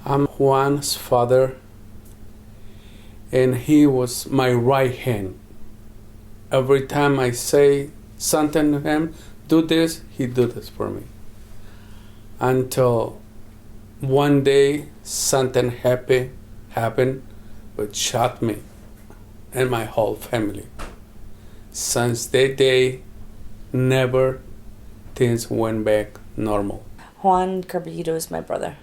I'm Juan's father, and he was my right hand. Every time I say something to him, do this, he do this for me. Until one day something happened, which shot me and my whole family. Since that day, never things went back normal. Juan Carbadillo is my brother.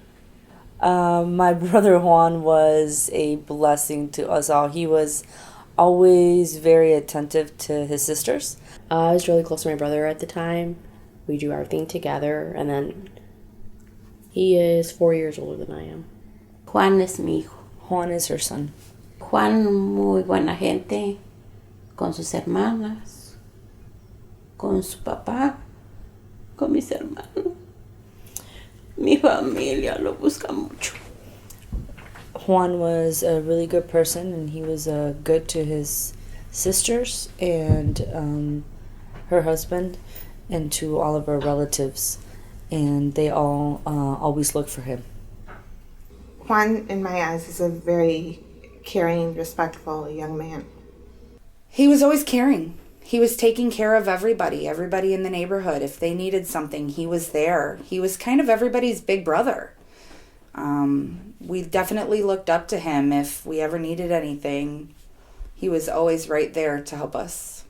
My brother Juan was a blessing to us all. He was always very attentive to his sisters. I was really close to my brother at the time. We do everything together, and then he is 4 years older than I am. Juan es mi hijo. Juan is her son. Juan muy buena gente, con sus hermanas, con su papá, con mis hermanos. Mi familia lo busca mucho. Juan was a really good person, and he was good to his sisters and her husband and to all of her relatives, and they all always looked for him. Juan, in my eyes, is a very caring, respectful young man. He was always caring. He was taking care of everybody in the neighborhood. If they needed something, he was there. He was kind of everybody's big brother. We definitely looked up to him if we ever needed anything. He was always right there to help us.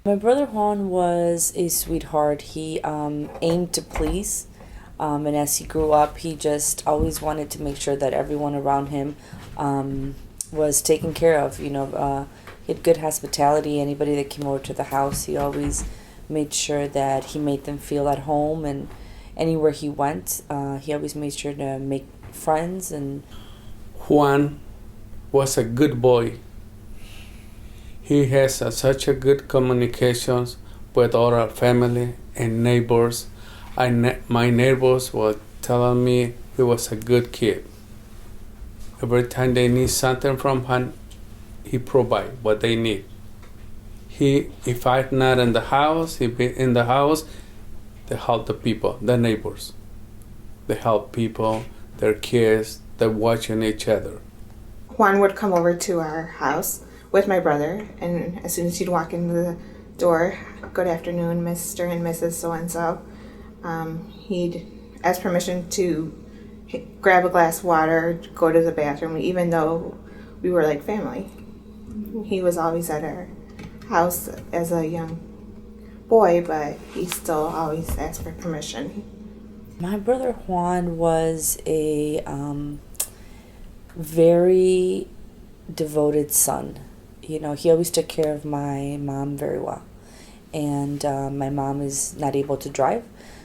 My brother Juan was a sweetheart. He aimed to please, and as he grew up, he just always wanted to make sure that everyone around him was taken care of. He had good hospitality. Anybody that came over to the house, he always made sure that he made them feel at home, and anywhere he went, he always made sure to make friends. And Juan was a good boy. He has such a good communications with all our family and neighbors. My neighbors were telling me he was a good kid. Every time they need something from him, he provide what they need. If I'm not in the house, he be in the house. They help the people, the neighbors. They help people, their kids. They're watching each other. Juan would come over to our house with my brother, and as soon as he'd walk in the door, good afternoon, Mr. and Mrs. So-and-so, he'd ask permission to grab a glass of water, go to the bathroom, even though we were like family. He was always at our house as a young boy, but he still always asked for permission. my brother Juan was a very devoted son. He always took care of my mom very well. And my mom is not able to drive.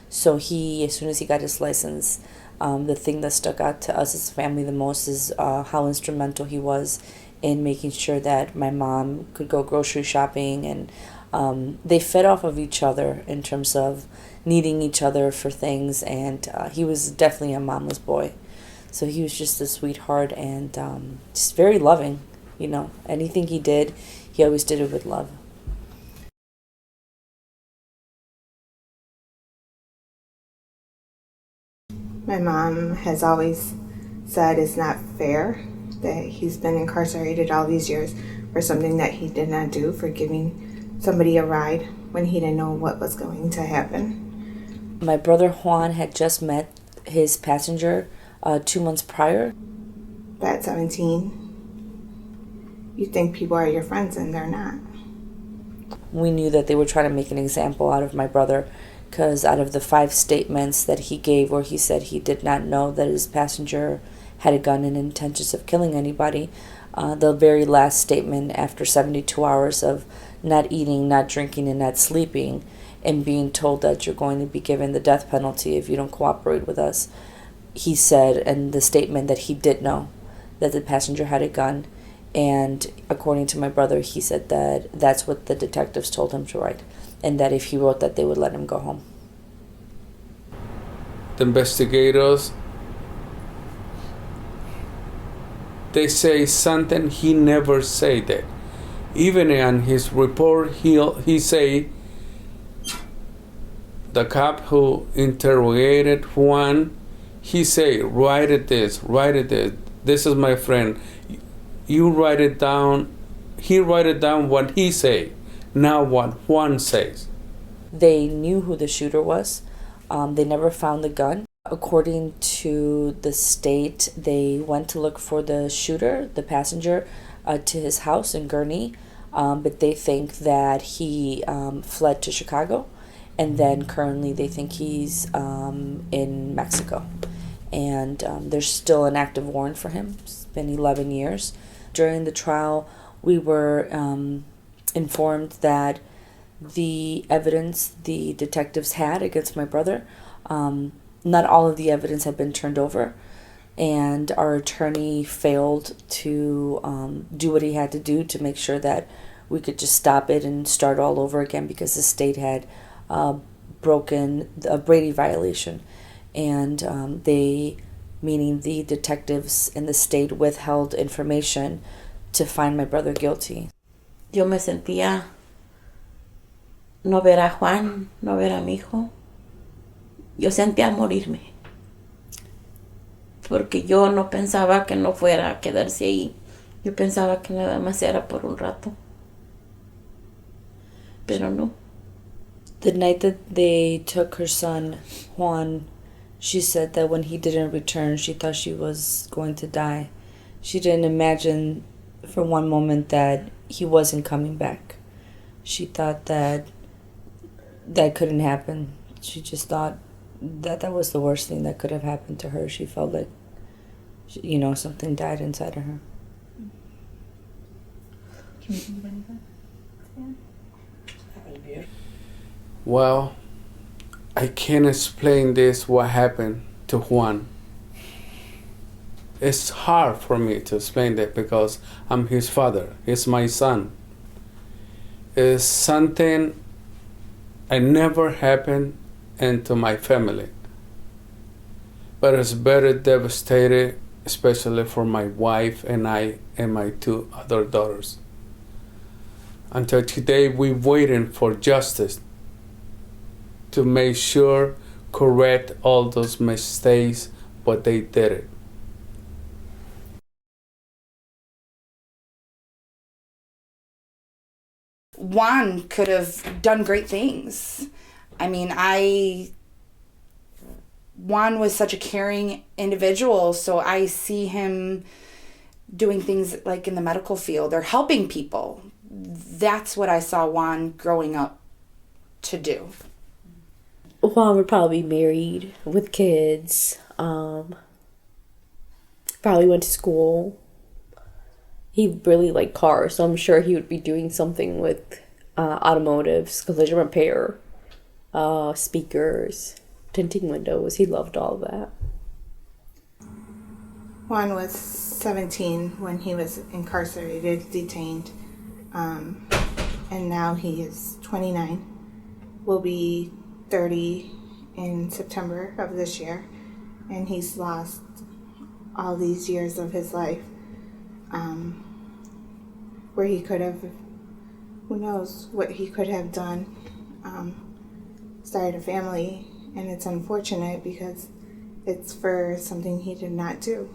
So as soon as he got his license, the thing that stuck out to us as a family the most is how instrumental he was in making sure that my mom could go grocery shopping, and they fed off of each other in terms of needing each other for things, and he was definitely a mama's boy. So he was just a sweetheart and just very loving. Anything he did, he always did it with love. My mom has always said it's not fair that he's been incarcerated all these years for something that he did not do, for giving somebody a ride when he didn't know what was going to happen. My brother Juan had just met his passenger 2 months prior. At 17, you think people are your friends, and they're not. We knew that they were trying to make an example out of my brother, because out of the 5 statements that he gave where he said he did not know that his passenger had a gun and intentions of killing anybody, the very last statement after 72 hours of not eating, not drinking, and not sleeping, and being told that you're going to be given the death penalty if you don't cooperate with us, he said in the statement that he did know that the passenger had a gun. And according to my brother, he said that that's what the detectives told him to write, and that if he wrote that, they would let him go home. The investigators, they say something he never said that. Even in his report, he say the cop who interrogated Juan, he say, write it this, write it this. This is my friend. You write it down. He write it down what he say, not what Juan says. They knew who the shooter was. They never found the gun. According to the state, they went to look for the shooter, the passenger, to his house in Gurnee, but they think that he fled to Chicago, and then currently they think he's in Mexico. And there's still an active warrant for him. It's been 11 years. During the trial, we were informed that the evidence the detectives had against my brother, not all of the evidence had been turned over, and our attorney failed to do what he had to do to make sure that we could just stop it and start all over again, because the state had broken a Brady violation, and they, meaning the detectives in the state, withheld information to find my brother guilty. Yo me sentía no ver a Juan, no ver a mi hijo. Yo sentía morirme. Porque yo no pensaba que no fuera a quedarse ahí. Yo pensaba que nada más era por un rato. Pero no. The night that they took her son, Juan, she said that when he didn't return, she thought she was going to die. She didn't imagine for one moment that he wasn't coming back. She thought that that couldn't happen. She just thought that that was the worst thing that could have happened to her. She felt like, you know, something died inside of her. Can you think of anything? Well, I can't explain this, what happened to Juan. It's hard for me to explain that because I'm his father. He's my son. It's something I never happened into my family. But it's very devastating, especially for my wife and I and my 2 other daughters. Until today, we're waiting for justice to make sure, correct all those mistakes, but they did it. Juan could have done great things. I mean, Juan was such a caring individual, so I see him doing things like in the medical field or helping people. That's what I saw Juan growing up to do. Juan would probably be married with kids. Probably went to school. He really liked cars, so I'm sure he would be doing something with automotives, collision repair, speakers, tinting windows. He loved all of that. Juan was 17 when he was incarcerated, detained, and now he is 29. Will be 30 in September of this year, and he's lost all these years of his life, where he could have, who knows what he could have done, started a family, and it's unfortunate because it's for something he did not do.